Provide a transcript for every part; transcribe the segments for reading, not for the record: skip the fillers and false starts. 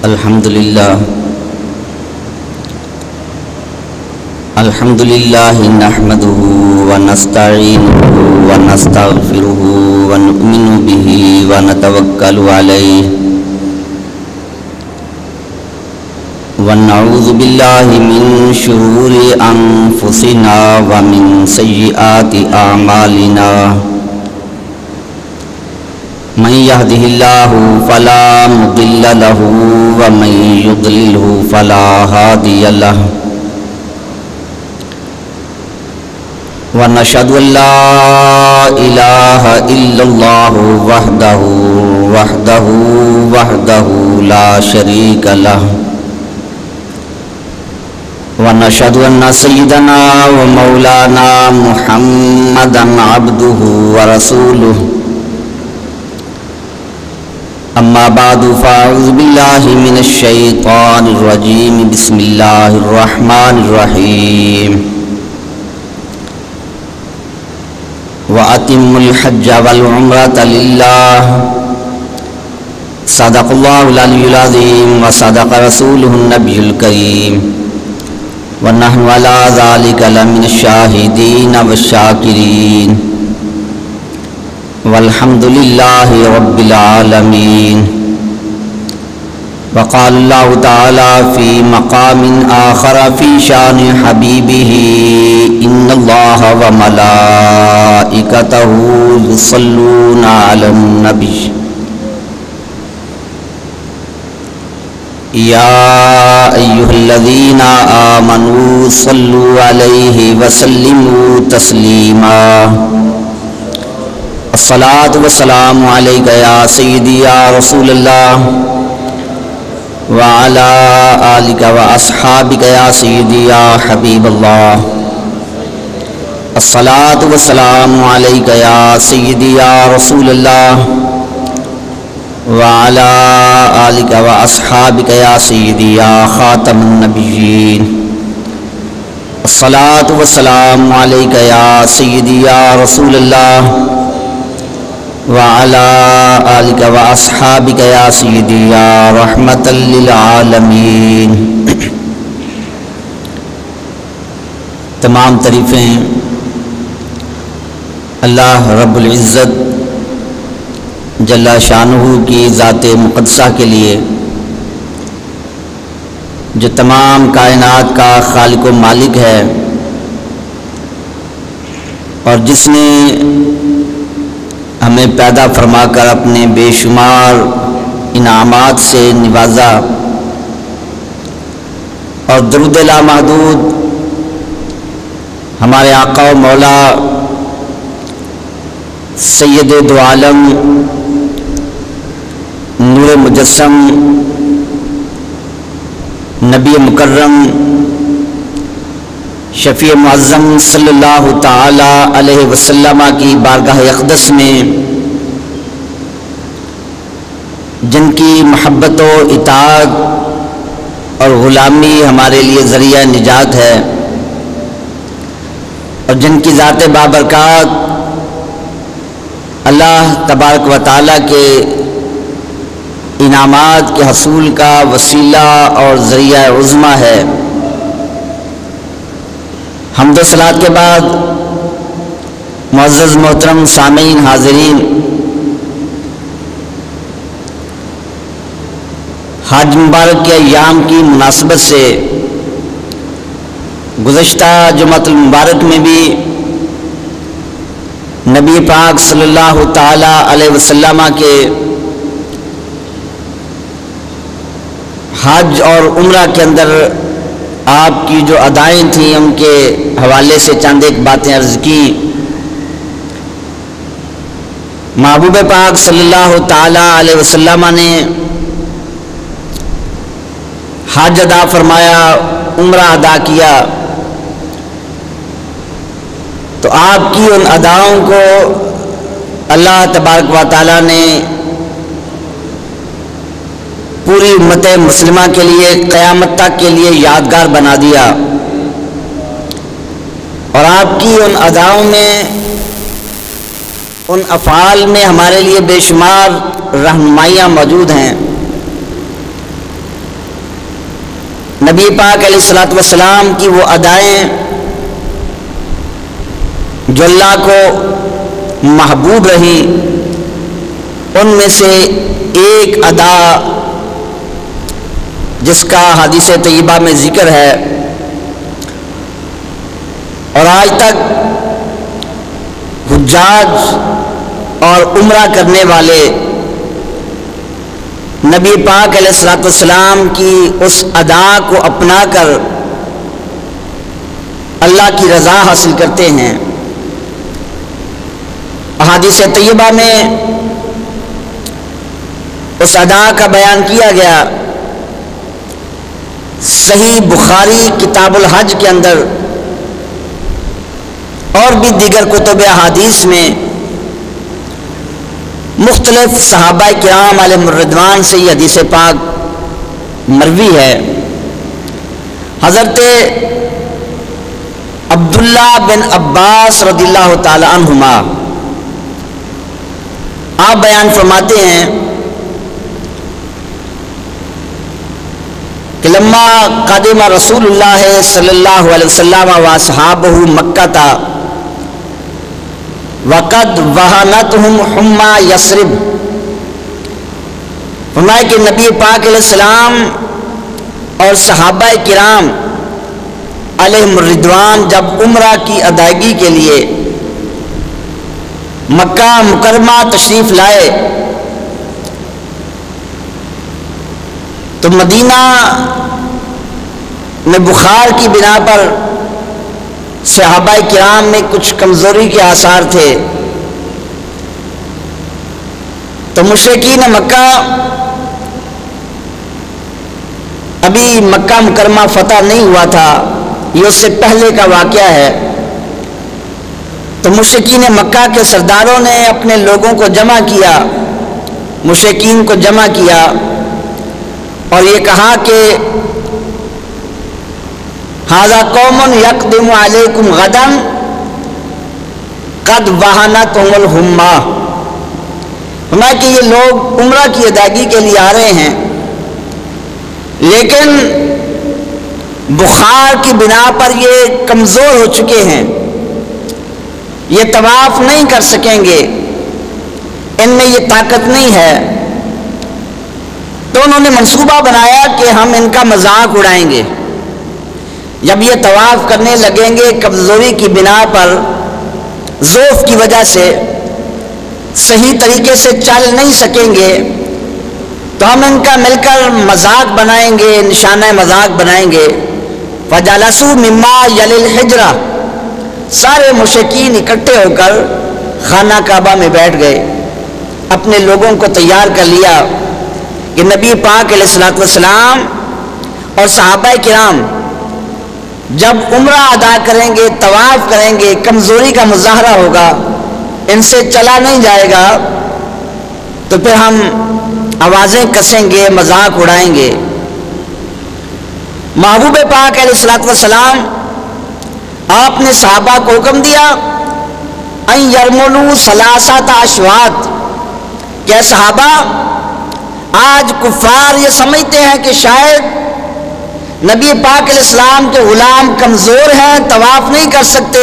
الحمد لله نحمده ونستعينه ونستغفره ونؤمن به ونتوكل عليه ونعوذ بالله من شرور أنفسنا ومن سيئات أعمالنا من يهده الله فلا مضل له ومن يضلله فلا هادي له ونشهد أن لا إله إلا الله وحده لا شريك له ونشهد أن سيدنا ومولانا محمدا عبده ورسوله أما بعد فأعوذ بالله من الشيطان الرجيم بسم الله الرحمن الرحيم وأتموا الحج والعمرة لله صدق الله العلي العظيم وصدق رسوله النبي الكريم ونحن على ذلك لمن الشاهدين والشاكرين والحمد لله رب العالمين. وقال الله تعالى في مقام آخر في شان حبيبه إن الله وملائكته يصلون على النبي يا أيها الذين آمنوا صلوا عليه وسلموا تسليما. الصلاة والسلام عليك يا سيدي يا رسول الله وعلى آلك وأصحابك يا سيدي يا حبيب الله. الصلاة والسلام عليك يا سيدي يا رسول الله وعلى آلك وأصحابك يا سيدي يا خاتم النبيين. الصلاة والسلام عليك يا سيدي يا رسول الله وعلى آلك وأصحابك يا سيدي يا رحمة للعالمين. تمام تعریفیں اللہ رب العزت جل شانہ کی ذات مقدسہ کے لیے جو تمام کائنات کا خالق و مالک ہے اور جس نے ہمیں پیدا فرما کر اپنے بے شمار انعامات سے نوازا اور درود لامحدود ہمارے آقا و مولا سید دو عالم نور مجسم نبی مکرم شفیع معظم صلی اللہ تعالی علیہ وسلم کی بارگاہ اقدس میں جن کی محبت و اطاعت اور غلامی ہمارے لیے ذریعہ نجات ہے اور جن کی ذات بابرکات اللہ تبارک و تعالی کے انعامات کے حصول کا وسیلہ اور ذریعہ عظمیٰ ہے. حمد و صلوات کے بعد معزز محترم سامعین حاضرین، حج مبارک کے ایام کی مناسبت سے گزشتہ جمعۃ المبارک میں بھی نبی پاک صلی اللہ تعالی علیہ وسلم کے حج اور عمرہ کے اندر آپ کی جو ادائیں تھیں ان کے حوالے سے چند ایک باتیں عرض کی. محبوب پاک صلی اللہ تعالی علیہ وسلم نے حج ادا فرمایا، عمرہ ادا کیا، تو آپ کی ان اداؤں کو اللہ تبارک و تعالی نے پوری امت مسلمہ کے لیے قیامت تک کے لیے یادگار بنا دیا اور آپ کی ان اداؤں میں ان افعال میں ہمارے لیے بے شمار رہنمائیاں موجود ہیں. نبی پاک علیہ الصلوۃ والسلام کی وہ ادائیں جو اللہ کو محبوب رہی، ان میں سے ایک ادا جس کا حدیث طیبہ میں ذکر ہے اور آج تک حجاج اور عمرہ کرنے والے نبی پاک علیہ الصلوۃ والسلام کی اس ادا کو اپنا کر اللہ کی رضا حاصل کرتے ہیں۔ احادیث طیبہ میں اس ادا کا بیان کیا گیا۔ صحیح بخاری کتاب الحج کے اندر اور بھی دیگر کتب احادیث میں مختلف صحابہ کرام علیہم الرضوان سے یہ حدیث پاک مروی ہے۔ حضرت عبداللہ بن عباس رضی اللہ تعالی عنہما آپ بیان فرماتے ہیں کہ لما قدم رسول اللہ صلی اللہ علیہ وسلم واصحابہ مکہ تا وقد وہنتہم حمى یثرب، فرمایا کہ نبی پاک علیہ السلام اور صحابہ کرام علیہم الرضوان جب عمرہ کی ادائیگی کے لیے مکہ مکرمہ تشریف لائے تو مدینہ میں بخار کی بنا پر صحابہ کرام میں کچھ کمزوری کے آثار تھے، تو مشرکین مکہ ابھی مکہ مکرمہ فتح نہیں ہوا تھا، یہ اس سے پہلے کا واقعہ ہے۔ تو مشرکین مکہ کے سرداروں نے اپنے لوگوں کو جمع کیا، مشرکین کو جمع کیا اور یہ کہا کہ ھذا قوم یقدم علیکم غدا قد وہنتہم الحمى، فرمایا کہ یہ لوگ عمرہ کی ادائیگی کے لیے آ رہے ہیں لیکن بخار کی بنا پر یہ کمزور ہو چکے ہیں، یہ طواف نہیں کر سکیں گے، ان میں یہ طاقت نہیں ہے۔ تو انہوں نے منصوبہ بنایا کہ ہم ان کا مذاق اڑائیں گے، جب یہ طواف کرنے لگیں گے کمزوری کی بنا پر، ضعف کی وجہ سے صحیح طریقے سے چل نہیں سکیں گے، تو ہم ان کا مل کر مذاق بنائیں گے، نشانہ مذاق بنائیں گے۔ فجلسوا مما یلی الحجرہ، سارے مشرکین اکٹھے ہو کر خانہ کعبہ میں بیٹھ گئے، اپنے لوگوں کو تیار کر لیا کہ نبی پاک علیہ الصلوۃ والسلام اور صحابہ کرام جب عمرہ ادا کریں گے، طواف کریں گے، کمزوری کا مظاہرہ ہوگا، ان سے چلا نہیں جائے گا، تو پھر ہم آوازیں کسیں گے، مذاق اڑائیں گے۔ محبوب پاک علیہ الصلوۃ والسلام آپ نے صحابہ کو حکم دیا ان یرملوا ثلاثۃ اشواط، کہ صحابہ آج کفار یہ سمجھتے ہیں کہ شاید نبی پاک علیہ السلام کے غلام کمزور ہیں، طواف نہیں کر سکتے،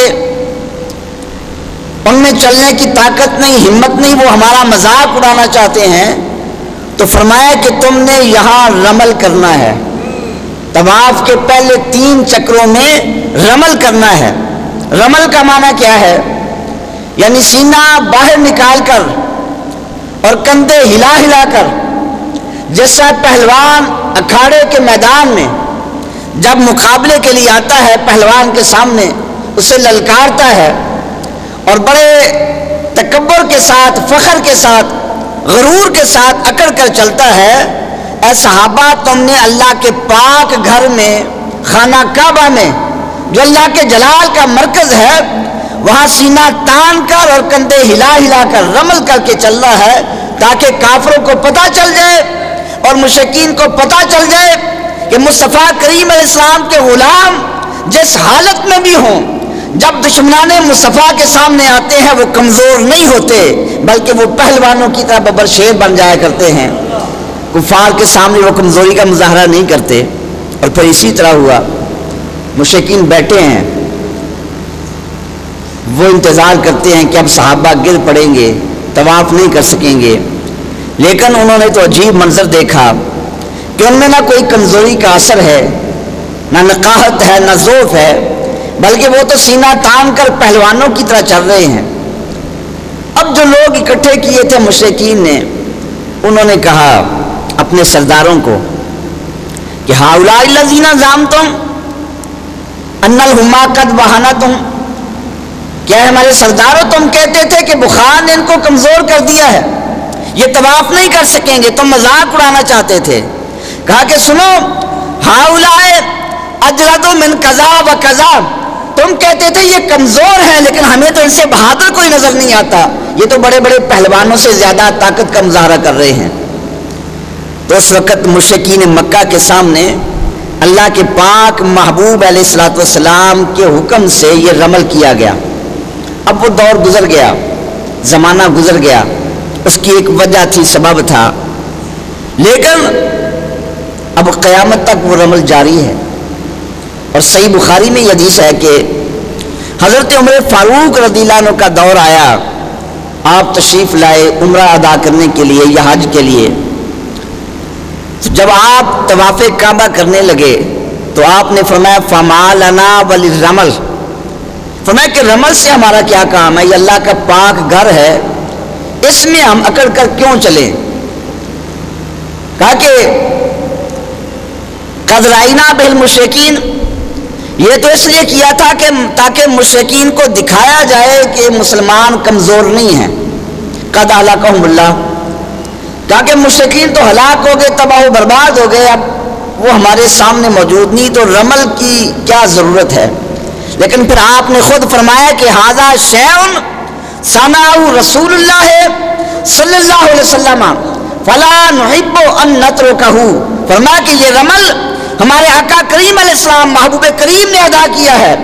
ان میں چلنے کی طاقت نہیں، ہمت نہیں، وہ ہمارا مذاق اڑانا چاہتے ہیں۔ تو فرمایا کہ تم نے یہاں رمل کرنا ہے، طواف کے پہلے 3 چکروں میں رمل کرنا ہے۔ رمل کا معنی کیا ہے؟ یعنی سینہ باہر نکال کر اور کندھے ہلا ہلا کر، جیسا پہلوان اکھاڑے کے میدان میں جب مقابلے کے لیے آتا ہے، پہلوان کے سامنے اسے للکارتا ہے اور بڑے تکبر کے ساتھ، فخر کے ساتھ، غرور کے ساتھ اکڑ کر چلتا ہے، اے صحابہ تم نے اللہ کے پاک گھر میں، خانہ کعبہ میں جو اللہ کے جلال کا مرکز ہے، وہاں سینہ تان کر اور کندھے ہلا ہلا کر رمل کر کے چلنا ہے، تاکہ کافروں کو پتہ چل جائے اور مشرکین کو پتہ چل جائے کہ مصطفیٰ کریم علیہ السلام کے غلام جس حالت میں بھی ہوں، جب دشمنان مصطفیٰ کے سامنے آتے ہیں وہ کمزور نہیں ہوتے، بلکہ وہ پہلوانوں کی طرح ببر شیر بن جایا کرتے ہیں، کفار کے سامنے وہ کمزوری کا مظاہرہ نہیں کرتے۔ اور پھر اسی طرح ہوا، مشرکین بیٹھے ہیں، وہ انتظار کرتے ہیں کہ اب صحابہ گر پڑیں گے، طواف نہیں کر سکیں گے، لیکن انہوں نے تو عجیب منظر دیکھا کہ ان میں نہ کوئی کمزوری کا اثر ہے، نہ نقاہت ہے، نہ ضعف ہے، بلکہ وہ تو سینہ تان کر پہلوانوں کی طرح چل رہے ہیں۔ اب جو لوگ اکٹھے کیے تھے مشرکین نے، انہوں نے کہا اپنے سرداروں کو کہ ہؤلاء الذین زعمتم ان الہما قد وہنتم، کیا ہمارے سرداروں تم کہتے تھے کہ بخار نے ان کو کمزور کر دیا ہے، یہ طواف نہیں کر سکیں گے، تم مذاق اڑانا چاہتے تھے۔ کہا کہ سنو، ہؤلاء اجلد من کذا و کذا، تم کہتے تھے یہ کمزور ہیں لیکن ہمیں تو ان سے بہادر کوئی نظر نہیں آتا، یہ تو بڑے بڑے پہلوانوں سے زیادہ طاقت کا مظاہرہ کر رہے ہیں۔ تو اس وقت مشرکین مکہ کے سامنے اللہ کے پاک محبوب علیہ الصلوۃ والسلام کے حکم سے یہ رمل کیا گیا۔ اب وہ دور گزر گیا، زمانہ گزر گیا، اس کی ایک وجہ تھی، سبب تھا، لیکن اب قیامت تک وہ رمل جاری ہے۔ اور صحیح بخاری میں یہ حدیث ہے کہ حضرت عمر فاروق رضی اللہ عنہ کا دور آیا، آپ تشریف لائے عمرہ ادا کرنے کے لیے یا حج کے لیے۔ جب آپ طواف کعبہ کرنے لگے تو آپ نے فرمایا فما لنا وللرمل، فرمایا کہ رمل سے ہمارا کیا کام ہے، یہ اللہ کا پاک گھر ہے، اس میں ہم اکڑ کر کیوں چلیں۔ کہا کہ قد رأینا بالمشرکین، یہ تو اس لیے کیا تھا کہ تاکہ مشرکین کو دکھایا جائے کہ مسلمان کمزور نہیں ہیں۔ قد اہلکہم اللہ، تاکہ مشرکین تو ہلاک ہو گئے، تباہ و برباد ہو گئے، اب وہ ہمارے سامنے موجود نہیں، تو رمل کی کیا ضرورت ہے۔ لیکن پھر آپ نے خود فرمایا کہ ھذا شیء صنعہ رسول اللہ صلی اللہ علیہ وسلم فلا نحب ان نترکہ، فرمایا کہ یہ رمل ہمارے آقا کریم علیہ السلام محبوب کریم نے ادا کیا ہے،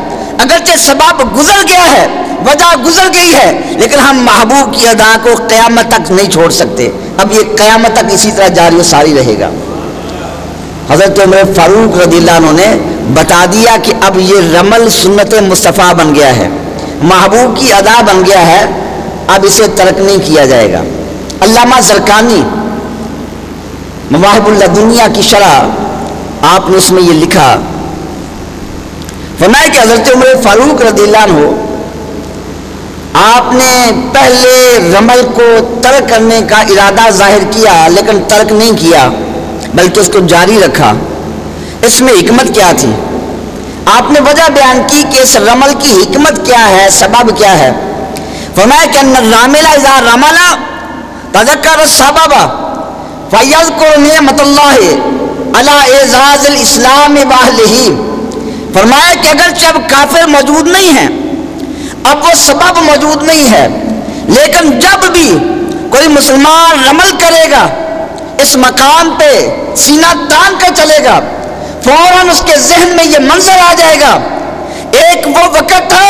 اگرچہ سبب گزر گیا ہے، وجہ گزر گئی ہے، لیکن ہم محبوب کی ادا کو قیامت تک نہیں چھوڑ سکتے، اب یہ قیامت تک اسی طرح جاری و ساری رہے گا۔ حضرت عمر فاروق رضی اللہ عنہ نے بتا دیا کہ اب یہ رمل سنت مصطفیٰ بن گیا ہے، محبوب کی ادا بن گیا ہے، اب اسے ترک نہیں کیا جائے گا۔ علامہ زرقانی مواہب اللدنیہ کی شرح، آپ نے اس میں یہ لکھا، فرمایا کہ حضرت عمر فاروق رضی اللہ عنہ آپ نے پہلے رمل کو ترک کرنے کا ارادہ ظاہر کیا لیکن ترک نہیں کیا بلکہ اس کو جاری رکھا۔ اس میں حکمت کیا تھی؟ آپ نے وجہ بیان کی کہ اس رمل کی حکمت کیا ہے، سبب کیا ہے۔ فرمایا کہ ان الرامل اذا رمل تذکر السبب فیذکر نعمت اللہ علی اعزاز الاسلام واہلہ، فرمایا کہ اگر جب کافر موجود نہیں ہیں، اب وہ سبب موجود نہیں ہے، لیکن جب بھی کوئی مسلمان رمل کرے گا، اس مقام پہ سینہ تان کر چلے گا، فوراً اس کے ذہن میں یہ منظر آ جائے گا، ایک وہ وقت تھا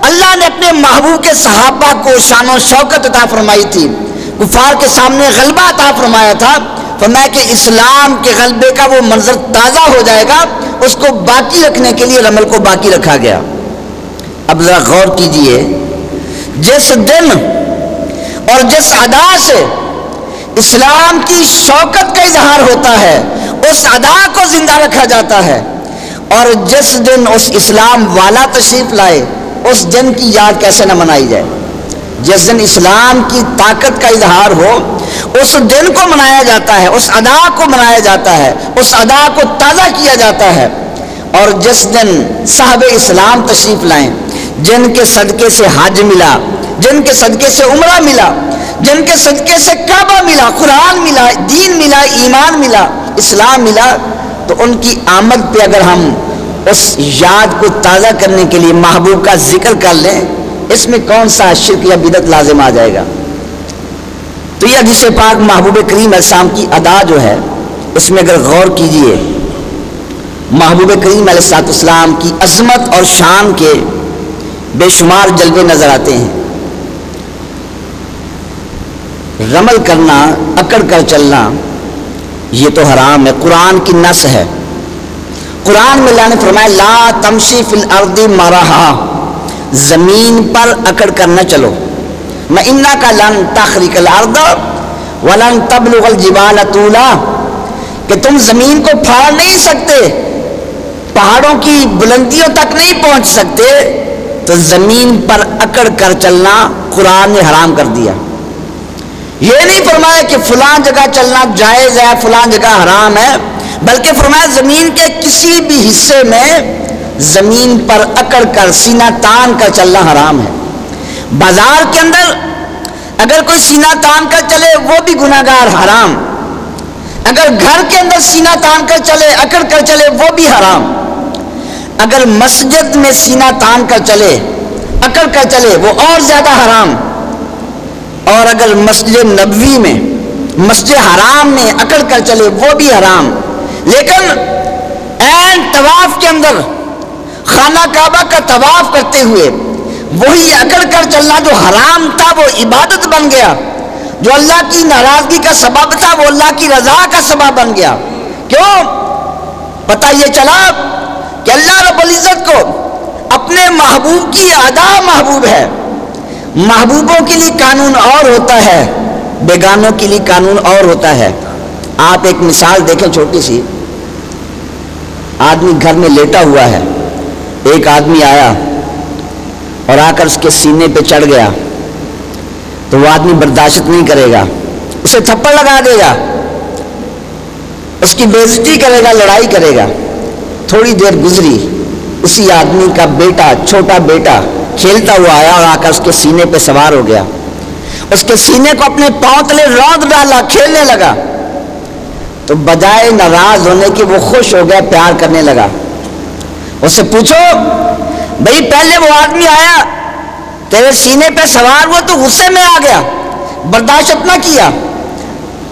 اللہ نے اپنے محبوب کے صحابہ کو شان و شوکت عطا فرمائی تھی، کفار کے سامنے غلبہ عطا فرمایا تھا، فرمایا کہ اسلام کے غلبے کا وہ منظر تازہ ہو جائے گا، اس کو باقی رکھنے کے لیے رمل کو باقی رکھا گیا۔ اب ذرا غور کیجئے، جس دن اور جس ادا سے اسلام کی شوکت کا اظہار ہوتا ہے، اس ادا کو زندہ رکھا جاتا ہے، اور جس دن اس اسلام والا تشریف لائے، اس دن کی یاد کیسے نہ منائی جائے۔ جس دن اسلام کی طاقت کا اظہار ہو، اس دن کو منایا جاتا ہے، اس ادا کو منایا جاتا ہے، اس ادا کو تازہ کیا جاتا ہے۔ اور جس دن صاحب اسلام تشریف لائیں، جن کے صدقے سے حج ملا، جن کے صدقے سے عمرہ ملا، جن کے صدقے سے کعبہ ملا، قرآن ملا، دین ملا، ایمان ملا، اسلام ملا، تو ان کی آمد پہ اگر ہم اس یاد کو تازہ کرنے کے لیے محبوب کا ذکر کر لیں، اس میں کون سا شرک یا بدعت لازم آ جائے گا؟ تو یہ حدیث پاک محبوب کریم علیہ السلام کی ادا جو ہے، اس میں اگر غور کیجئے، محبوب کریم علیہ السلام کی عظمت اور شان کے بے شمار جلوے نظر آتے ہیں۔ رمل کرنا، اکڑ کر چلنا، یہ تو حرام ہے، قرآن کی نص ہے۔ قرآن میں اللہ نے فرمایا لا تمشی فی الارض مرحا، زمین پر اکڑ کر نہ چلو، انک لن تخرق الارض ولن تبلغ الجبال طولا، کہ تم زمین کو پھاڑ نہیں سکتے، پہاڑوں کی بلندیوں تک نہیں پہنچ سکتے، تو زمین پر اکڑ کر چلنا قرآن نے حرام کر دیا۔ یہ نہیں فرمایا کہ فلاں جگہ چلنا جائز ہے فلاں جگہ حرام ہے، بلکہ فرمایا زمین کے کسی بھی حصے میں زمین پر اکڑ کر سینہ تان کر چلنا حرام ہے۔ بازار کے اندر اگر کوئی سینہ تان کر چلے وہ بھی گناہگار، حرام۔ اگر گھر کے اندر سینہ تان کر چلے اکڑ کر چلے وہ بھی حرام۔ اگر مسجد میں سینہ تان کر چلے اکڑ کر چلے وہ اور زیادہ حرام۔ اور اگر مسجد نبوی میں مسجد حرام میں اکڑ کر چلے وہ بھی حرام۔ لیکن عین طواف کے اندر خانہ کعبہ کا طواف کرتے ہوئے وہی اکڑ کر چلنا جو حرام تھا وہ عبادت بن گیا، جو اللہ کی ناراضگی کا سبب تھا وہ اللہ کی رضا کا سبب بن گیا۔ کیوں؟ پتہ یہ چلا کہ اللہ رب العزت کو اپنے محبوب کی ادا محبوب ہے۔ محبوبوں کے لیے قانون اور ہوتا ہے، بیگانوں کے لیے قانون اور ہوتا ہے۔ آپ ایک مثال دیکھیں چھوٹی سی، آدمی گھر میں لیٹا ہوا ہے، ایک آدمی آیا اور آ کر اس کے سینے پہ چڑھ گیا تو وہ آدمی برداشت نہیں کرے گا، اسے تھپڑ لگا دے گا، اس کی بے عزتی کرے گا، لڑائی کرے گا۔ تھوڑی دیر گزری، اسی آدمی کا بیٹا، چھوٹا بیٹا کھیلتا ہوا آیا اور آ کر اس کے سینے پہ سوار ہو گیا، اس کے سینے کو اپنے پاؤں تلے روند ڈالا، کھیلنے لگا۔ تو بجائے ناراض ہونے کے وہ خوش ہو گیا، پیار کرنے لگا۔ اس سے پوچھو بھئی پہلے وہ آدمی آیا تیرے سینے پہ سوار ہوا تو غصے میں آ گیا، برداشت نہ کیا،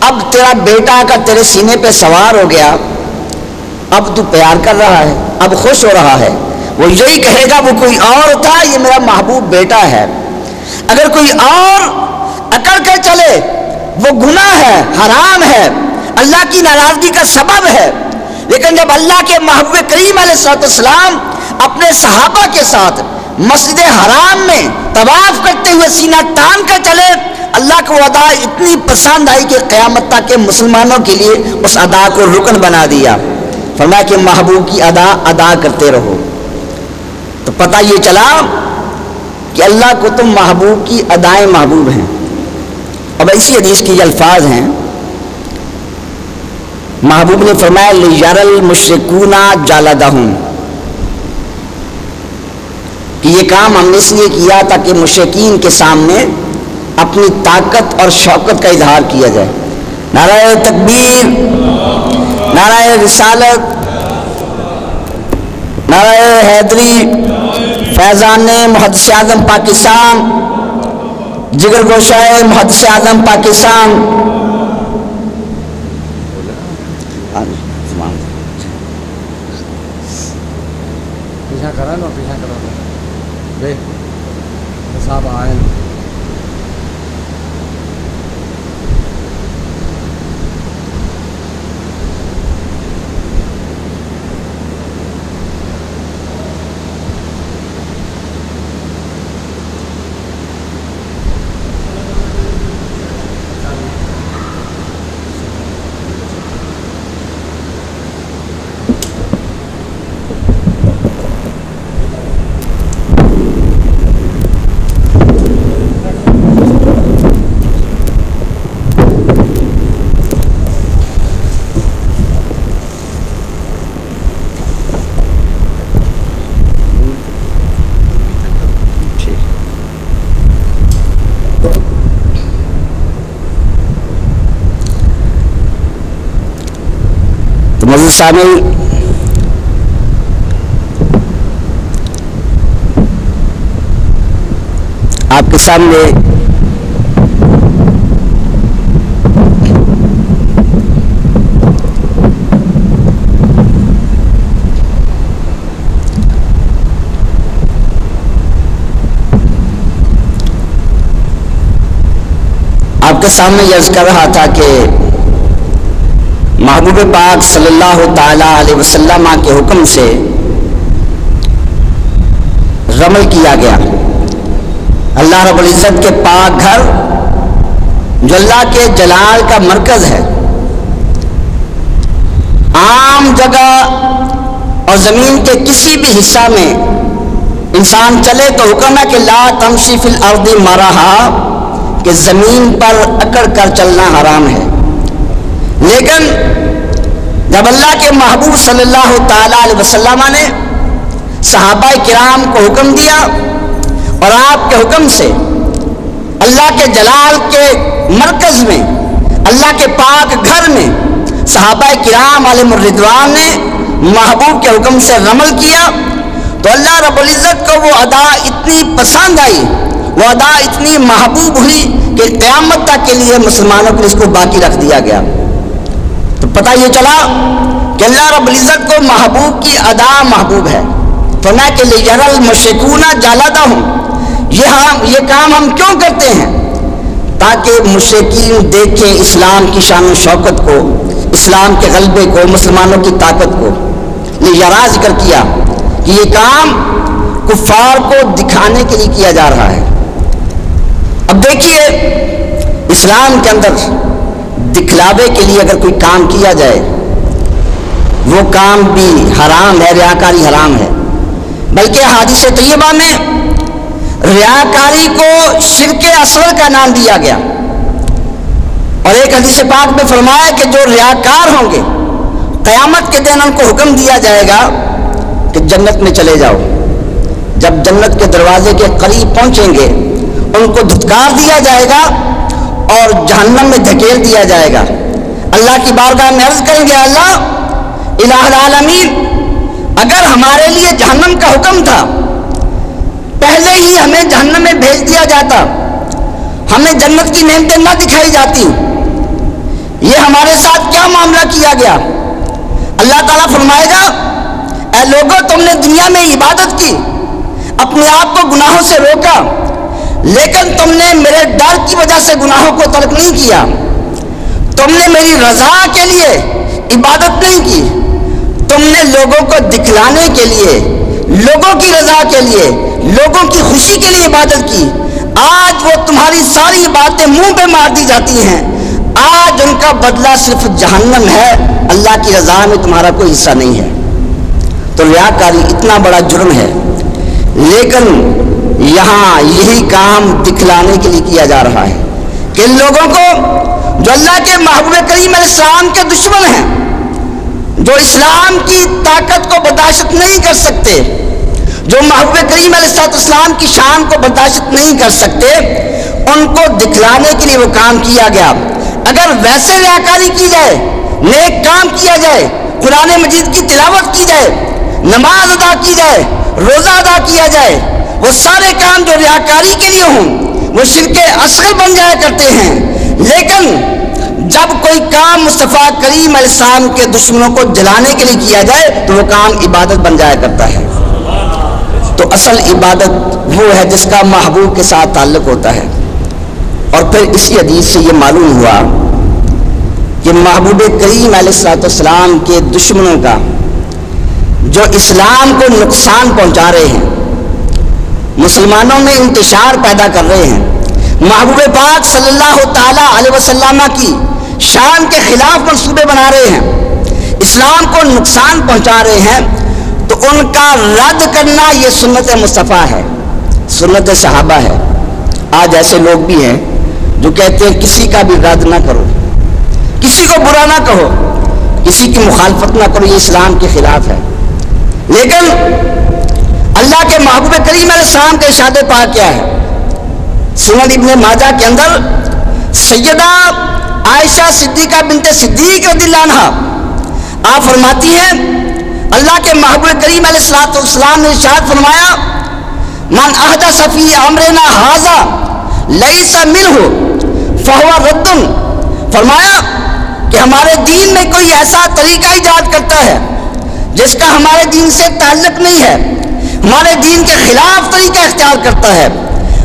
اب تیرا بیٹا آ کر تیرے سینے پہ سوار ہو گیا، اب تو پیار کر رہا ہے، اب خوش ہو رہا ہے۔ وہ یہی کہے گا وہ کوئی اور تھا، یہ میرا محبوب بیٹا ہے۔ اگر کوئی اور اکڑ کر چلے وہ گناہ ہے، حرام ہے، اللہ کی ناراضگی کا سبب ہے۔ لیکن جب اللہ کے محبوب کریم علیہ السلام اپنے صحابہ کے ساتھ مسجد حرام میں طواف کرتے ہوئے سینہ تان کر چلے، اللہ کو ادا اتنی پسند آئی کہ قیامت تک کے مسلمانوں کے لیے اس ادا کو رکن بنا دیا۔ فرمایا کہ محبوب کی ادا کرتے رہو۔ تو پتہ یہ چلا کہ اللہ کو تم محبوب کی ادائیں محبوب ہیں۔ اب اسی حدیث کی یہ الفاظ ہیں، محبوب نے فرمایا لِيَرَى الْمُشْرِكُونَ جَلَدَهُمْ، کہ یہ کام ہم نے اس لیے کیا تاکہ مشرکین کے سامنے اپنی طاقت اور شوکت کا اظہار کیا جائے۔ نعرہ تکبیر، نعرہ رسالت، نعرہ حیدری، فیضان محدث اعظم پاکستان، جگر گوشہ محدث اعظم پاکستان۔ پیچھا کرا لو، پیچھا کرا لو بے صاحب آئے۔ معزز سامعین، آپ کے سامنے یہ عرض کر رہا تھا کہ محبوب محبوب پاک صلی اللہ تعالیٰ علیہ وسلم کے حکم سے رمل کیا گیا۔ اللہ رب العزت کے پاک گھر جو اللہ کے جلال کا مرکز ہے، عام جگہ اور زمین کے کسی بھی حصہ میں انسان چلے تو حکم ہے کہ لا تمشی فی الارض مرحا، کہ زمین پر اکڑ کر چلنا حرام ہے۔ لیکن جب اللہ کے محبوب صلی اللہ تعالیٰ علیہ وسلم نے صحابہ کرام کو حکم دیا اور آپ کے حکم سے اللہ کے جلال کے مرکز میں، اللہ کے پاک گھر میں صحابہ کرام علیہ الرضوان نے محبوب کے حکم سے رمل کیا، تو اللہ رب العزت کو وہ ادا اتنی پسند آئی، وہ ادا اتنی محبوب ہوئی کہ قیامت تک کے لیے مسلمانوں کو اس کو باقی رکھ دیا گیا۔ تو پتہ یہ چلا کہ اللہ رب العزت کو محبوب کی ادا محبوب ہے۔ فرمایا کہ لِيَرَى الْمُشْرِكُونَ جَلَدَهُمْ، یہ کام ہم کیوں کرتے ہیں؟ تاکہ مشرکین دیکھیں اسلام کی شان و شوکت کو، اسلام کے غلبے کو، مسلمانوں کی طاقت کو۔ لِيَرَى ذکر کیا کہ یہ کام کفار کو دکھانے کے لیے کیا جا رہا ہے۔ اب دیکھیے اسلام کے اندر دکھلاوے کے لیے اگر کوئی کام کیا جائے وہ کام بھی حرام ہے، ریاکاری حرام ہے۔ بلکہ حدیث طیبہ میں ریاکاری کو شرک اصغر کا نام دیا گیا، اور ایک حدیث پاک میں فرمایا کہ جو ریاکار ہوں گے قیامت کے دن ان کو حکم دیا جائے گا کہ جنت میں چلے جاؤ۔ جب جنت کے دروازے کے قریب پہنچیں گے ان کو دھتکار دیا جائے گا اور جہنم میں دھکیل دیا جائے گا۔ اللہ کی بارگاہ میں عرض کریں گے، اللہ الہ العالمین، اگر ہمارے لیے جہنم کا حکم تھا پہلے ہی ہمیں جہنم میں بھیج دیا جاتا، ہمیں جنت کی نعمتیں نہ دکھائی جاتی، یہ ہمارے ساتھ کیا معاملہ کیا گیا؟ اللہ تعالیٰ فرمائے گا، اے لوگوں، تم نے دنیا میں عبادت کی، اپنے آپ کو گناہوں سے روکا، لیکن تم نے میرے ڈر کی وجہ سے گناہوں کو ترک نہیں کیا، تم نے میری رضا کے لیے عبادت نہیں کی، تم نے لوگوں کو دکھلانے کے لیے، لوگوں کی رضا کے لیے، لوگوں کی خوشی کے لیے عبادت کی۔ آج وہ تمہاری ساری باتیں منہ پہ مار دی جاتی ہیں، آج ان کا بدلہ صرف جہنم ہے، اللہ کی رضا میں تمہارا کوئی حصہ نہیں ہے۔ تو ریاکاری اتنا بڑا جرم ہے، لیکن یہاں یہی کام دکھلانے کے لیے کیا جا رہا ہے کہ ان لوگوں کو جو اللہ کے محبوب کریم علیہ السلام کے دشمن ہیں، جو اسلام کی طاقت کو برداشت نہیں کر سکتے، جو محبوب کریم علیہ السلام کی شان کو برداشت نہیں کر سکتے، ان کو دکھلانے کے لیے وہ کام کیا گیا۔ اگر ویسے ریاکاری کی جائے، نیک کام کیا جائے، قرآن مجید کی تلاوت کی جائے، نماز ادا کی جائے، روزہ ادا کیا جائے، وہ سارے کام جو ریاکاری کے لیے ہوں وہ شرک اصغر بن جایا کرتے ہیں۔ لیکن جب کوئی کام مصطفیٰ کریم علیہ السلام کے دشمنوں کو جلانے کے لیے کیا جائے تو وہ کام عبادت بن جایا کرتا ہے۔ تو اصل عبادت وہ ہے جس کا محبوب کے ساتھ تعلق ہوتا ہے۔ اور پھر اسی حدیث سے یہ معلوم ہوا کہ محبوب کریم علیہ السلام کے دشمنوں کا جو اسلام کو نقصان پہنچا رہے ہیں، مسلمانوں میں انتشار پیدا کر رہے ہیں، محبوب پاک صلی اللہ تعالیٰ علیہ وسلم کی شان کے خلاف منصوبے بنا رہے ہیں، اسلام کو نقصان پہنچا رہے ہیں، تو ان کا رد کرنا یہ سنت مصطفیٰ ہے، سنت صحابہ ہے۔ آج ایسے لوگ بھی ہیں جو کہتے ہیں کسی کا بھی رد نہ کرو، کسی کو برا نہ کہو، کسی کی مخالفت نہ کرو، یہ اسلام کے خلاف ہے۔ لیکن اللہ کے محبوب کریم علیہ السلام کا ارشاد پاک کیا ہے؟ سنن ابن ماجہ کے اندر سیدہ عائشہ صدیقہ بنت صدیق رضی اللہ عنہا آپ فرماتی ہیں، اللہ کے محبوب کریم علیہ السلام نے ارشاد فرمایا، من احدث فی امرنا ھذا لیس منہ فہو رد۔ فرمایا کہ ہمارے دین میں کوئی ایسا طریقہ ایجاد کرتا ہے جس کا ہمارے دین سے تعلق نہیں ہے، ہمارے دین کے خلاف طریقہ اختیار کرتا ہے،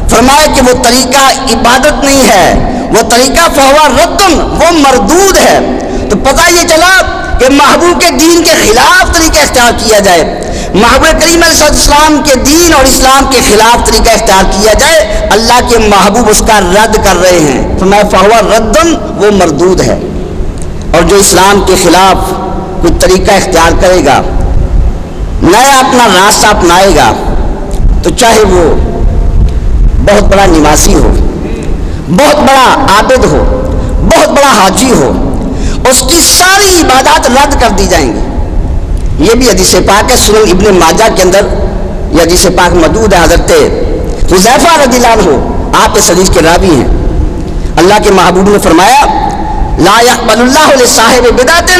فرمایا کہ وہ طریقہ عبادت نہیں ہے، وہ طریقہ فہو رد، وہ مردود ہے۔ تو پتہ یہ چلا کہ محبوب کے دین کے خلاف طریقہ اختیار کیا جائے، محبوب کریم علیہ السلام کے دین اور اسلام کے خلاف طریقہ اختیار کیا جائے، اللہ کے محبوب اس کا رد کر رہے ہیں۔ فرمایا فہو ردن، وہ مردود ہے۔ اور جو اسلام کے خلاف کوئی طریقہ اختیار کرے گا، نیا اپنا راستہ اپنائے گا، تو چاہے وہ بہت بڑا نمازی ہو، بہت بڑا عابد ہو، بہت بڑا حاجی ہو، اس کی ساری عبادات رد کر دی جائیں گی۔ یہ بھی حدیث پاک ہے، سنن ابن ماجہ کے اندر یہ حدیث پاک موجود ہے۔ حضرت حذیفہ رضی اللہ عنہ آپ اس حدیث کے راوی ہیں۔ اللہ کے محبوب نے فرمایا لا يقبل اللہ لصاحب بدعۃ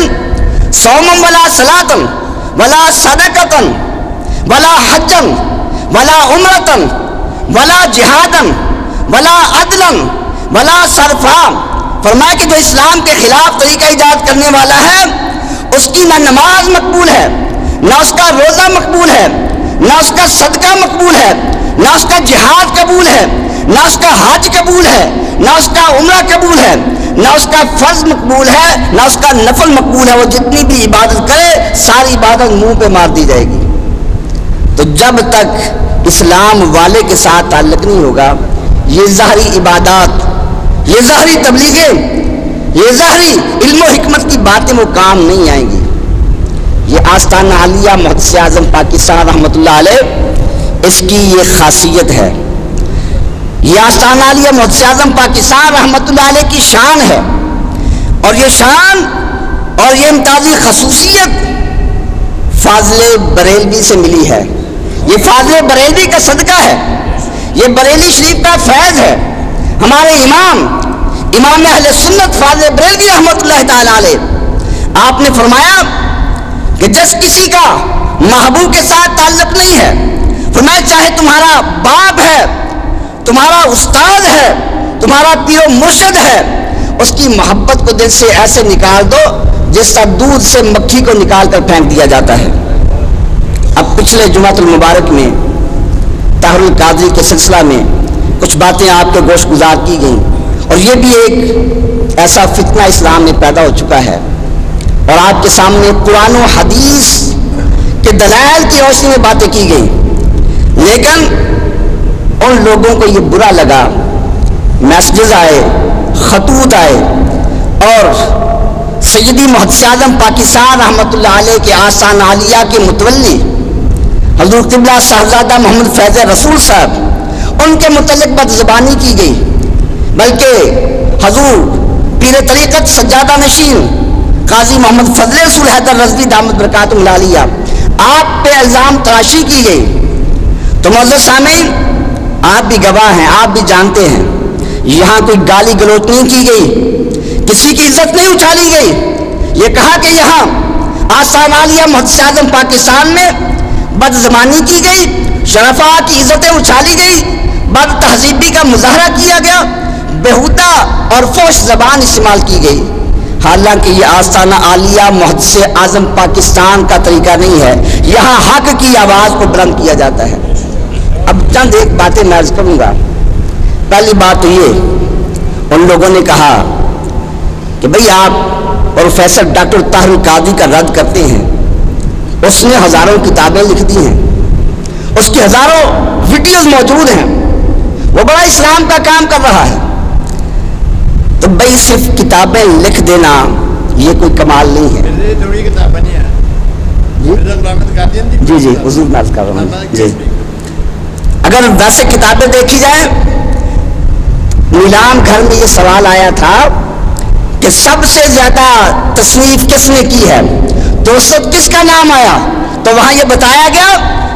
صوما ولا صلاۃ ولا صدقۃ ولا حجا ولا عمرۃ ولا جہادا ولا عدلا ولا صرفا۔ فرمایا کہ جو اسلام کے خلاف طریقہ ایجاد کرنے والا ہے، اس کی نہ نماز مقبول ہے، نہ اس کا روزہ مقبول ہے، نہ اس کا صدقہ مقبول ہے، نہ اس کا جہاد قبول ہے، نہ اس کا حج قبول ہے، نہ اس کا عمرہ قبول ہے، نہ اس کا فرض مقبول ہے، نہ اس کا نفل مقبول ہے۔ وہ جتنی بھی عبادت کرے ساری عبادت منہ پہ مار دی جائے گی۔ تو جب تک اسلام والے کے ساتھ تعلق نہیں ہوگا، یہ ظاہری عبادات، یہ ظاہری تبلیغیں، یہ ظاہری علم و حکمت کی باتیں وہ کام نہیں آئیں گی۔ یہ آستانہ عالیہ محدث اعظم پاکستان رحمۃ اللہ علیہ، اس کی یہ خاصیت ہے۔ یہ آستانہ عالیہ محدث اعظم پاکستان رحمۃ اللہ علیہ کی شان ہے، اور یہ شان اور یہ امتیازی خصوصیت فاضل بریلوی سے ملی ہے۔ یہ فاضل بریلوی کا صدقہ ہے، یہ بریلی شریف کا فیض ہے۔ ہمارے امام اہل سنت فاضل بریلوی رحمۃ اللہ تعالیٰ علیہ، آپ نے فرمایا کہ جس کسی کا محبوب کے ساتھ تعلق نہیں ہے، فرمایا چاہے تمہارا باپ ہے، تمہارا استاد ہے، تمہارا پیر و مرشد ہے، اس کی محبت کو دل سے ایسے نکال دو جس طرح دودھ سے مکھی کو نکال کر پھینک دیا جاتا ہے۔ اب پچھلے جمعۃ المبارک میں طاہر القادری کے سلسلہ میں کچھ باتیں آپ کے گوش گزار کی گئیں، اور یہ بھی ایک ایسا فتنہ اسلام میں پیدا ہو چکا ہے، اور آپ کے سامنے قرآن و حدیث کے دلائل کی روشنی میں باتیں کی گئیں، لیکن ان لوگوں کو یہ برا لگا، میسجز آئے، خطوط آئے، اور سیدی محدث اعظم پاکستان رحمۃ اللہ علیہ کے آستانہ عالیہ کے متولی حضور قبلہ صاحبزادہ محمد فیض رسول صاحب، ان کے متعلق بد زبانی کی گئی، بلکہ حضور پیر طریقت سجادہ نشین قاضی محمد فضل رسول حیدر رضوی دامت برکاتہ العالیہ، آپ پہ الزام تراشی کی گئی۔ تو معزز سامعین، آپ بھی گواہ ہیں، آپ بھی جانتے ہیں، یہاں کوئی گالی گلوچ نہیں کی گئی، کسی کی عزت نہیں اچھالی گئی۔ یہ کہا کہ یہاں آستانہ عالیہ محدث اعظم پاکستان میں بد زبانی کی گئی، شرفاء کی عزتیں اچھالی گئی، بد تہذیبی کا مظاہرہ کیا گیا، بےہودہ اور فحش زبان استعمال کی گئی، حالانکہ یہ آستانہ عالیہ محدث اعظم پاکستان کا طریقہ نہیں ہے۔ یہاں حق کی آواز کو بلند کیا جاتا ہے۔ اب چند ایک باتیں میں عرض کروں گا۔ پہلی بات تو یہ، ان لوگوں نے کہا کہ بھئی آپ پروفیسر ڈاکٹر طاہر القادری کا رد کرتے ہیں، اس نے ہزاروں کتابیں لکھ دی ہیں، اس کی ہزاروں ویڈیوز موجود ہیں، وہ بڑا اسلام کا کام کر رہا ہے، تو بھئی صرف کتابیں لکھ دینا یہ کوئی کمال نہیں ہے۔ جی جی حضور میں عرض کر رہا ہوں جی، اگر ویسے کتابیں دیکھی جائیں، نیلام گھر میں یہ سوال آیا تھا کہ سب سے زیادہ تصنیف کس نے کی ہے، تو اس وقت کس کا نام آیا، تو وہاں یہ بتایا گیا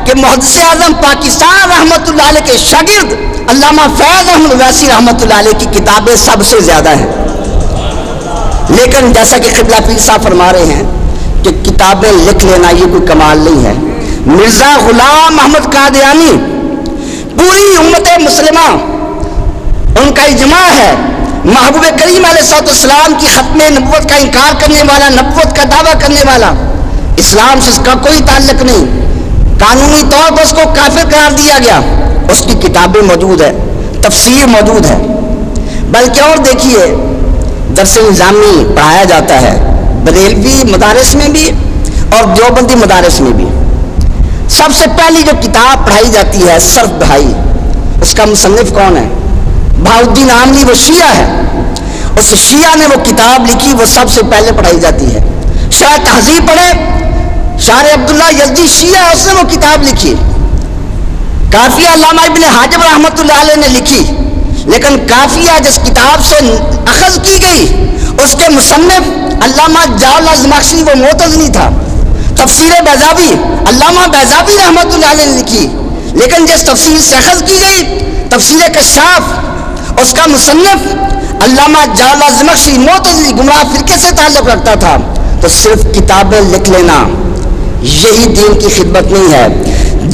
کہ محدث اعظم پاکستان رحمۃ اللہ علیہ کے شاگرد علامہ فیض احمد ویسی رحمۃ اللہ علیہ کی کتابیں سب سے زیادہ ہیں۔ لیکن جیسا کہ قبلہ پیر صاحب فرما رہے ہیں کہ کتابیں لکھ لینا یہ کوئی کمال نہیں ہے۔ مرزا غلام احمد قادیانی، پوری امت مسلمہ ان کا اجماع ہے، محبوب کریم علیہ السلام کی ختم نبوت کا انکار کرنے والا، نبوت کا دعویٰ کرنے والا، اسلام سے اس کا کوئی تعلق نہیں، قانونی طور پر اس کو کافر قرار دیا گیا، اس کی کتابیں موجود ہے، تفسیر موجود ہے۔ بلکہ اور دیکھیے، درس نظامی پڑھایا جاتا ہے، بریلوی مدارس میں بھی اور دیوبندی مدارس میں بھی سب سے پہلی جو کتاب پڑھائی جاتی ہے صرف بہائی، اس کا مصنف کون ہے؟ بہاؤالدین آملی، وہ شیعہ ہے. اس شیعہ نے وہ کتاب لکھی، وہ سب سے پہلے پڑھائی جاتی ہے. شاہ تہذیب پڑھے، شاعر عبداللہ یزدی شیعہ ہے، اس نے وہ کتاب لکھی. کافیہ علامہ ابن حاجب رحمۃ اللہ علیہ نے لکھی، لیکن کافیہ جس کتاب سے اخذ کی گئی اس کے مصنف علامہ جلالہ زمخشری وہ معتزلی تھا. تفسیر بیضاوی علامہ بیضاوی رحمۃ اللہ علیہ نے لکھی، لیکن جس تفسیر سے اخذ کی گئی تفسیر کشاف، اس کا مصنف علامہ جلالہ زمخشری معتزلی گمراہ فرقے سے تعلق رکھتا تھا. تو صرف کتابیں لکھ لینا یہی دین کی خدمت نہیں ہے.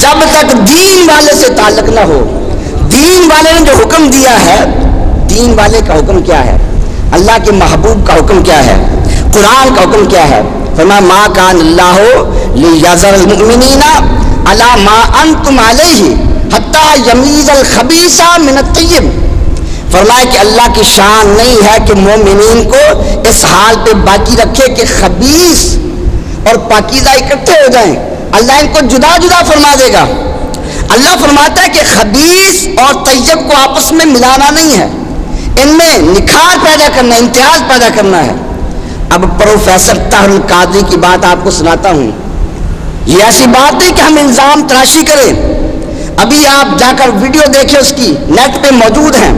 جب تک دین والے سے تعلق نہ ہو، دین والے نے جو حکم دیا ہے، دین والے کا حکم کیا ہے، اللہ کے محبوب کا حکم کیا ہے، قرآن کا حکم کیا ہے. فرمایا ما کان اللہ لیذر المؤمنین علی ما انتم علیہ حتی یمیز الخبیث من الطیب. فرمایا کہ اللہ کی شان نہیں ہے کہ مومنین کو اس حال پہ باقی رکھے کہ خبیث اور پاکیزہ اکٹھے ہو جائیں. اللہ ان کو جدا جدا فرما دے گا. اللہ فرماتا ہے کہ خبیث اور طیب کو آپس میں ملانا نہیں ہے، ان میں نکھار پیدا کرنا، امتیاز پیدا کرنا ہے. اب پروفیسر طاہر القادری کی بات آپ کو سناتا ہوں. یہ ایسی بات نہیں کہ ہم الزام تراشی کریں. ابھی آپ جا کر ویڈیو دیکھیں، اس کی نیٹ پہ موجود ہیں.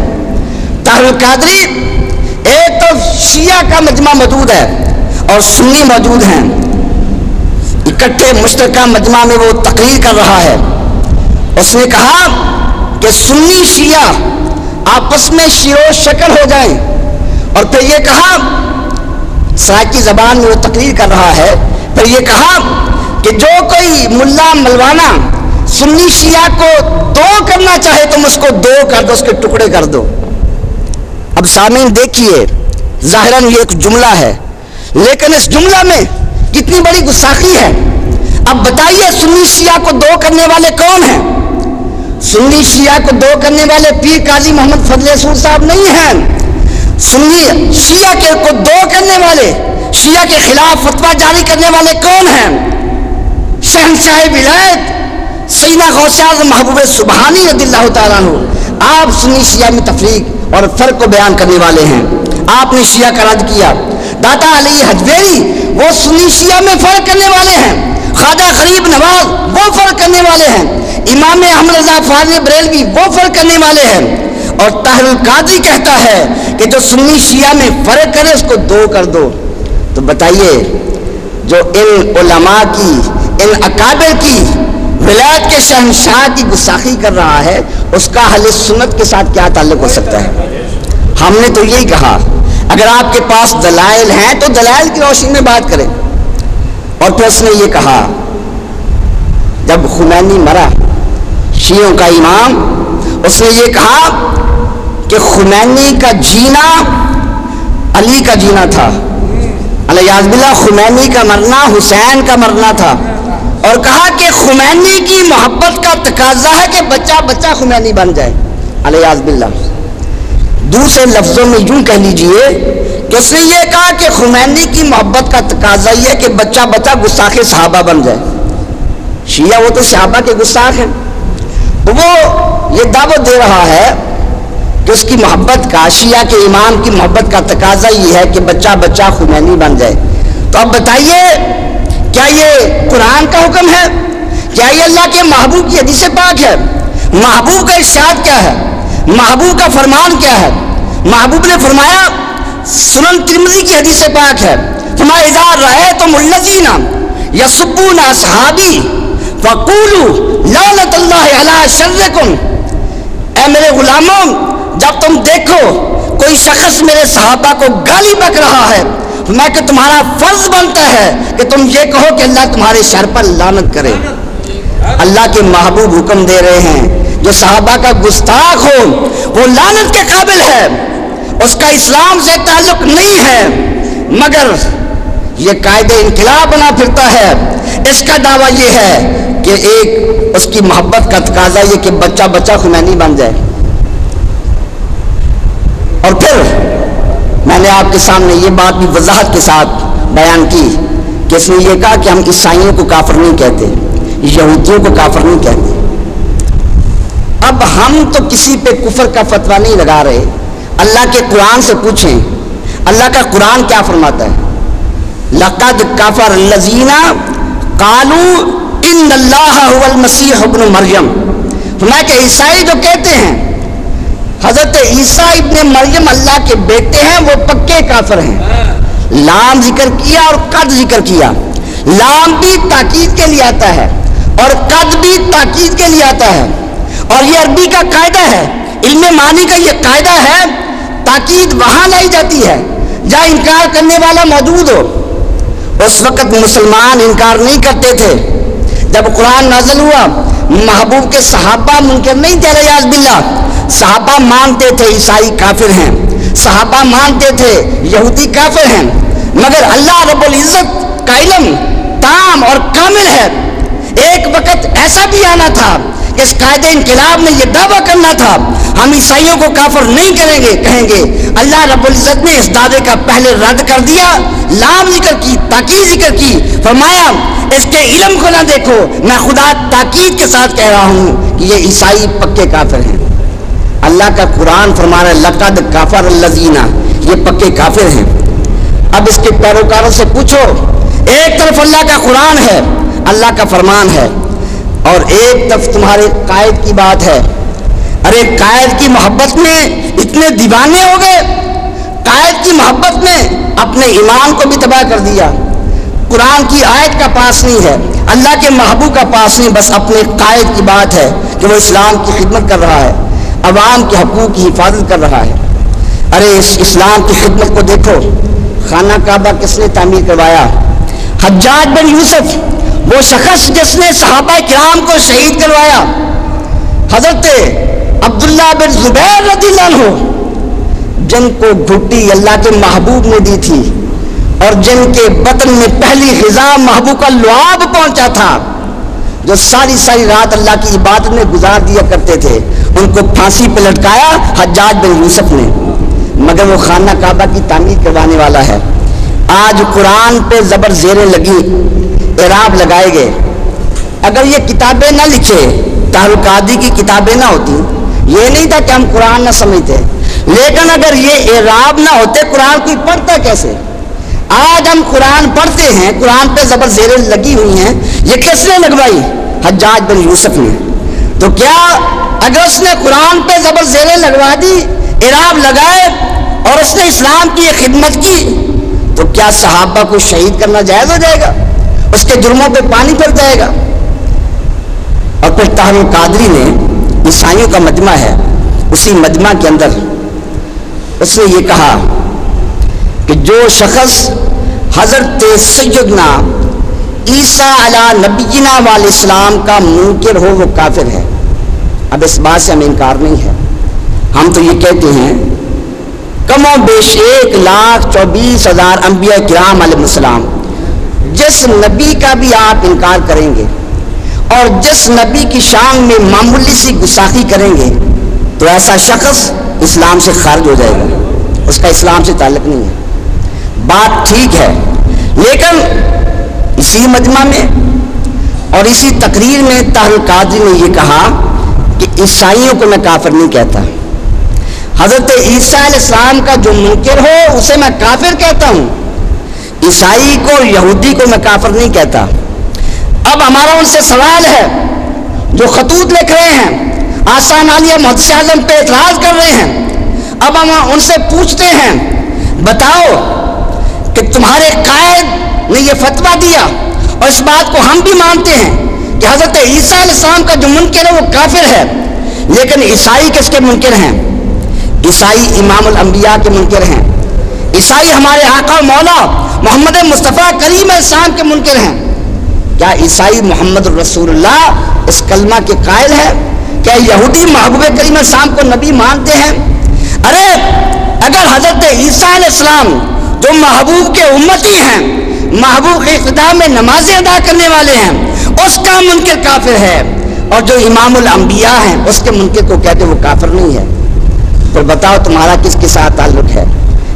طاہر القادری ایک تو شیعہ کا مجمع موجود ہے اور سنی موجود ہیں، اکٹھے مشترکہ مجمع میں وہ تقریر کر رہا ہے. اس نے کہا کہ سنی شیعہ آپس میں شیر و شکر ہو جائیں، اور پھر یہ کہا سرائکی زبان میں وہ تقریر کر رہا ہے، پھر یہ کہا کہ جو کوئی ملا ملوانا سنی شیعہ کو دو کرنا چاہے تم اس کو دو کر دو، اس کے ٹکڑے کر دو. اب سامعین دیکھیے، ظاہراً یہ ایک جملہ ہے، لیکن اس جملہ میں کتنی بڑی گستاخی ہے. اب بتائیے سنی شیعہ کو دو کرنے والے کون ہیں؟ سنی شیعہ کو دو کرنے والے پیر قاضی محمد فضل رسول صاحب نہیں ہیں. سنی شیعہ کے کو دو کرنے والے، شیعہ کے خلاف فتویٰ جاری کرنے والے کون ہیں؟ شہنشاہ ولایت سیدنا غوث اعظم محبوب سبحانی رضی اللہ تعالیٰ عنہ. آپ سنی شیعہ میں تفریق اور فرق کو بیان کرنے والے ہیں. آپ نے شیعہ کا رد کیا. داتا علی حجویری وہ سنی شیعہ میں فرق کرنے والے ہیں. خواجہ غریب نواز وہ فرق کرنے والے ہیں. امام احمد رضا فاضل بریلوی وہ فرق کرنے والے ہیں. اور طاہر القادری کہتا ہے کہ جو سنی شیعہ میں فرق کرے اس کو دو کر دو. تو بتائیے جو ان علماء کی، ان اکابر کی، ولایت کے شہنشاہ کی گستاخی کر رہا ہے، اس کا اہل سنت کے ساتھ کیا تعلق ہو سکتا ہے؟ ہم نے تو یہی کہا اگر آپ کے پاس دلائل ہیں تو دلائل کی روشنی میں بات کریں. اور پھر اس نے یہ کہا جب خمینی مرا شیعوں کا امام، اس نے یہ کہا کہ خمینی کا جینا علی کا جینا تھا، الیاذ باللہ خمینی کا مرنا حسین کا مرنا تھا. اور کہا کہ خمینی کی محبت کا تقاضا ہے کہ بچہ بچہ خمینی بن جائے، الیاذ باللہ. دوسرے لفظوں میں یوں کہہ لیجئے کہ اس نے یہ کہا کہ خمینی کی محبت کا تقاضا یہ ہے کہ بچہ بچہ گستاخ صحابہ بن جائے. شیعہ وہ تو صحابہ کے گستاخ ہیں، تو وہ یہ دعوت دے رہا ہے کہ اس کی محبت کا، شیعہ کے امام کی محبت کا تقاضا یہ ہے کہ بچہ بچہ خمینی بن جائے. تو اب بتائیے کیا یہ قرآن کا حکم ہے؟ کیا یہ اللہ کے محبوب کی حدیث پاک ہے؟ محبوب کا ارشاد کیا ہے؟ محبوب کا فرمان کیا ہے؟ محبوب نے فرمایا، سنن ترمذی کی حدیث پاک ہے، فرمایا اذا رأیتم الذین یسبون اصحابی فقولوا لعنت اللہ علی شرکم. اے میرے غلاموں، جب تم دیکھو کوئی شخص میرے صحابہ کو گالی بک رہا ہے، میں کہ تمہارا فرض بنتا ہے کہ تم یہ کہو کہ اللہ تمہارے شر پر لعنت کرے. اللہ کے محبوب حکم دے رہے ہیں جو صحابہ کا گستاخ ہو وہ لعنت کے قابل ہے، اس کا اسلام سے تعلق نہیں ہے، مگر یہ قائد انقلاب بنا پھرتا ہے. اس کا دعویٰ یہ ہے کہ ایک اس کی محبت کا تقاضا یہ کہ بچہ بچہ خمینی بن جائے. اور پھر میں نے آپ کے سامنے یہ بات بھی وضاحت کے ساتھ بیان کی کہ اس نے یہ کہا کہ ہم عیسائیوں کو کافر نہیں کہتے، یہودیوں کو کافر نہیں کہتے۔ اب ہم تو کسی پہ کفر کا فتویٰ نہیں لگا رہے، اللہ کے قرآن سے پوچھیں اللہ کا قرآن کیا فرماتا ہے۔ لقد کفر الذین قالوا ان اللہ هو المسیح ابن مریم، فرمایا کہ عیسائی جو کہتے ہیں حضرت عیسیٰ ابن مریم اللہ کے بیٹے ہیں، وہ پکے کافر ہیں۔ لام ذکر کیا اور قد ذکر کیا، لام بھی تاکید کے لیے آتا ہے اور قد بھی تاکید کے لیے آتا ہے، اور یہ عربی کا قاعدہ ہے، علم معنی کا یہ قاعدہ ہے، تاکید وہاں لائی جاتی ہے جہاں انکار کرنے والا موجود ہو۔ اس وقت مسلمان انکار نہیں کرتے تھے، جب قرآن نازل ہوا محبوب کے صحابہ منکر نہیں تھے، ریاض باللہ، صحابہ مانتے تھے عیسائی کافر ہیں، صحابہ مانتے تھے یہودی کافر ہیں، مگر اللہ رب العزت کا علم تام اور کامل ہے۔ ایک وقت ایسا بھی آنا تھا کہ اس قائد انقلاب نے یہ دعویٰ کرنا تھا ہم عیسائیوں کو کافر نہیں کہیں گے، اللہ رب العزت نے اس دعوے کا پہلے رد کر دیا، لام ذکر کی، تاکید ذکر کی، فرمایا اس کے علم کو نہ دیکھو، میں خدا تاکید کے ساتھ کہہ رہا ہوں کہ یہ عیسائی پکے کافر ہیں۔ اللہ کا قرآن فرما رہا ہے لقد کفر الذین، یہ پکے کافر ہیں۔ اب اس کے پیروکاروں سے پوچھو، ایک طرف اللہ کا قرآن ہے، اللہ کا فرمان ہے، اور ایک طرف تمہارے قائد کی بات ہے۔ ارے قائد کی محبت میں اتنے دیوانے ہو گئے، قائد کی محبت میں اپنے ایمان کو بھی تباہ کر دیا۔ قرآن کی آیت کا پاس نہیں ہے، اللہ کے محبوب کا پاس نہیں، بس اپنے قائد کی بات ہے کہ وہ اسلام کی خدمت کر رہا ہے، عوام کے حقوق کی حفاظت کر رہا ہے۔ ارے اس اسلام کی خدمت کو دیکھو، خانہ کعبہ کس نے تعمیر کروایا؟ حجاج بن یوسف، وہ شخص جس نے صحابہ کرام کو شہید کروایا۔ حضرت عبداللہ بن زبیر رضی اللہ عنہ، جن کو گھٹی اللہ کے محبوب نے دی تھی اور جن کے بدن میں پہلی غذا محبوب کا لعاب پہنچا تھا، جو ساری رات اللہ کی عبادت میں گزار دیا کرتے تھے، ان کو پھانسی پہ لٹکایا حجاج بن یوسف نے، مگر وہ خانہ کعبہ کی تعمیر کروانے والا ہے۔ آج قرآن پہ زبر زیریں لگی، اعراب لگائے گئے۔ اگر یہ کتابیں نہ لکھے، طاہر القادری کی کتابیں نہ ہوتی، یہ نہیں تھا کہ ہم قرآن نہ سمجھتے، لیکن اگر یہ اعراب نہ ہوتے قرآن کوئی پڑھتا کیسے؟ آج ہم قرآن پڑھتے ہیں، قرآن پہ زبر زیریں لگی ہوئی ہیں، یہ کس نے لگوائی؟ حجاج بن یوسف نے۔ تو کیا اگر اس نے قرآن پہ زبر زیریں لگوا دی، اعراب لگائے، اور اس نے اسلام کی یہ خدمت کی، تو کیا صحابہ کو شہید کرنا جائز ہو جائے گا؟ اس کے جرموں پہ پانی پھر جائے گا؟ اور پھر طاہر القادری نے، عیسائیوں کا مجمع ہے، اسی مجمع کے اندر اس نے یہ کہا کہ جو شخص حضرت سیدنا عیسیٰ علی نبینا علیہ السلام کا منکر ہو وہ کافر ہے۔ اب اس بات سے ہم انکار نہیں ہے، ہم تو یہ کہتے ہیں کم و بیش 1,24,000 انبیاء کرام علیہ السلام، جس نبی کا بھی آپ انکار کریں گے اور جس نبی کی شان میں معمولی سی گستاخی کریں گے تو ایسا شخص اسلام سے خارج ہو جائے گا، اس کا اسلام سے تعلق نہیں ہے۔ بات ٹھیک ہے، لیکن اسی مجمع میں اور اسی تقریر میں طاہر القادری نے یہ کہا کہ عیسائیوں کو میں کافر نہیں کہتا، حضرت عیسیٰ علیہ السلام کا جو منکر ہو اسے میں کافر کہتا ہوں، عیسائی کو یہودی کو میں کافر نہیں کہتا۔ اب ہمارا ان سے سوال ہے جو خطوط لکھ رہے ہیں، آسان عالیہ محدث اعظم پہ اعتراض کر رہے ہیں، اب ہم ان سے پوچھتے ہیں بتاؤ کہ تمہارے قائد نے یہ فتویٰ دیا اور اس بات کو ہم بھی مانتے ہیں کہ حضرت عیسیٰ علیہ السلام کا جو منکر ہے وہ کافر ہے، لیکن عیسائی کس کے منکر ہیں؟ عیسائی امام الانبیاء کے منکر ہیں، عیسائی ہمارے آقا مولا محمد مصطفیٰ کریم علیہ السلام کے منکر ہیں۔ کیا عیسائی محمد رسول اللہ اس کلمہ کے قائل ہے؟ کیا یہودی محبوب کریم علیہ السلام کو نبی مانتے ہیں؟ ارے اگر حضرت عیسیٰ علیہ السلام جو محبوب کے امتی ہیں، محبوب کے اقتداء میں نمازیں ادا کرنے والے ہیں، اس کا منکر کافر ہے، اور جو امام الانبیاء ہیں اس کے منکر کو کہتے وہ کافر نہیں ہے، تو بتاؤ تمہارا کس کے ساتھ تعلق ہے؟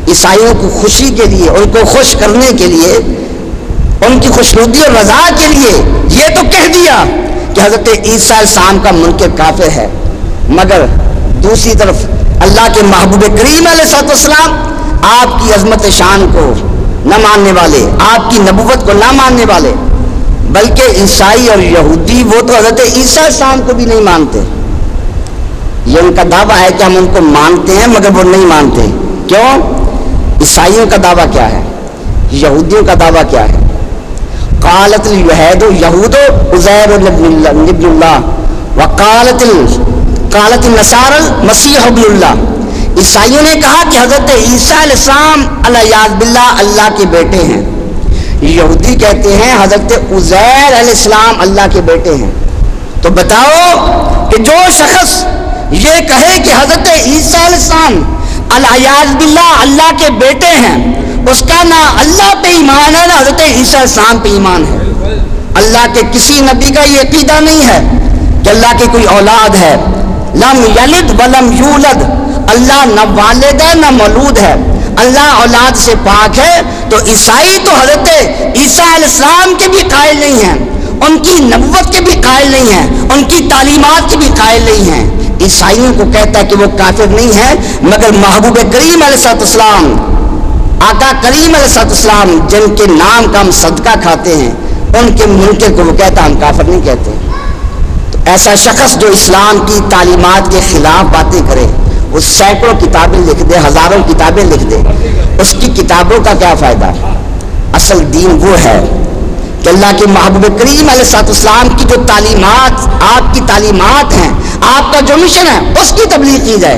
عیسائیوں کی خوشی کے لیے، ان کو خوش کرنے کے لیے، ان کی خوشنودی اور رضا کے لیے یہ تو کہہ دیا کہ حضرت عیسیٰ علیہ السلام کا منکر کافر ہے، مگر دوسری طرف اللہ کے محبوب کریم علیہ السلام آپ کی عظمت شان کو نہ ماننے والے، آپ کی نبوت کو نہ ماننے والے، بلکہ عیسائی اور یہودی وہ تو حضرت عیسیٰ علیہ السلام کو بھی نہیں مانتے. یہ ان کا دعویٰ ہے کہ ہم ان کو مانتے ہیں مگر وہ نہیں مانتے. کیوں؟ عیسائیوں کا دعویٰ کیا ہے، یہودیوں کا دعویٰ کیا ہے؟ قالت الیہود یہود عزیر ابن اللہ قالت النصارى المسیح ابن اللہ. عیسائیوں نے کہا کہ حضرت عیسیٰ علیہ السلام الیاذ باللہ اللہ کے بیٹے ہیں. یہودی کہتے ہیں حضرت عزیر علیہ السلام اللہ کے بیٹے ہیں. تو بتاؤ کہ جو شخص یہ کہے کہ حضرت عیسیٰ علیہ السلام الیاذ باللہ اللہ کے بیٹے ہیں، اس کا نہ اللہ پہ ایمان ہے نہ حضرت عیسیٰ علیہ السلام پہ ایمان ہے. اللہ کے کسی نبی کا یہ عقیدہ نہیں ہے کہ اللہ کی کوئی اولاد ہے. لم یلد ولم یولد، اللہ نہ والد ہے نہ مولود ہے، اللہ اولاد سے پاک ہے. تو عیسائی تو حضرت عیسیٰ علیہ السلام کے بھی قائل نہیں ہیں، ان کی نبوت کے بھی قائل نہیں ہیں، ان کی تعلیمات کے بھی قائل نہیں ہیں. عیسائیوں کو کہتا ہے کہ وہ کافر نہیں ہے، مگر محبوب کریم علیہ السلام، آقا کریم علیہ السلام جن کے نام کا ہم صدقہ کھاتے ہیں، ان کے منکر کو وہ کہتا ہم کافر نہیں کہتے. تو ایسا شخص جو اسلام کی تعلیمات کے خلاف باتیں کرے، وہ سینکڑوں کتابیں لکھ دے، ہزاروں کتابیں لکھ دے، اس کی کتابوں کا کیا فائدہ؟ اصل دین وہ ہے کہ اللہ کے محبوب کریم علیہ السلام کی جو تعلیمات، آپ کی تعلیمات ہیں، آپ کا جو مشن ہے، اس کی تبلیغ کی جائے.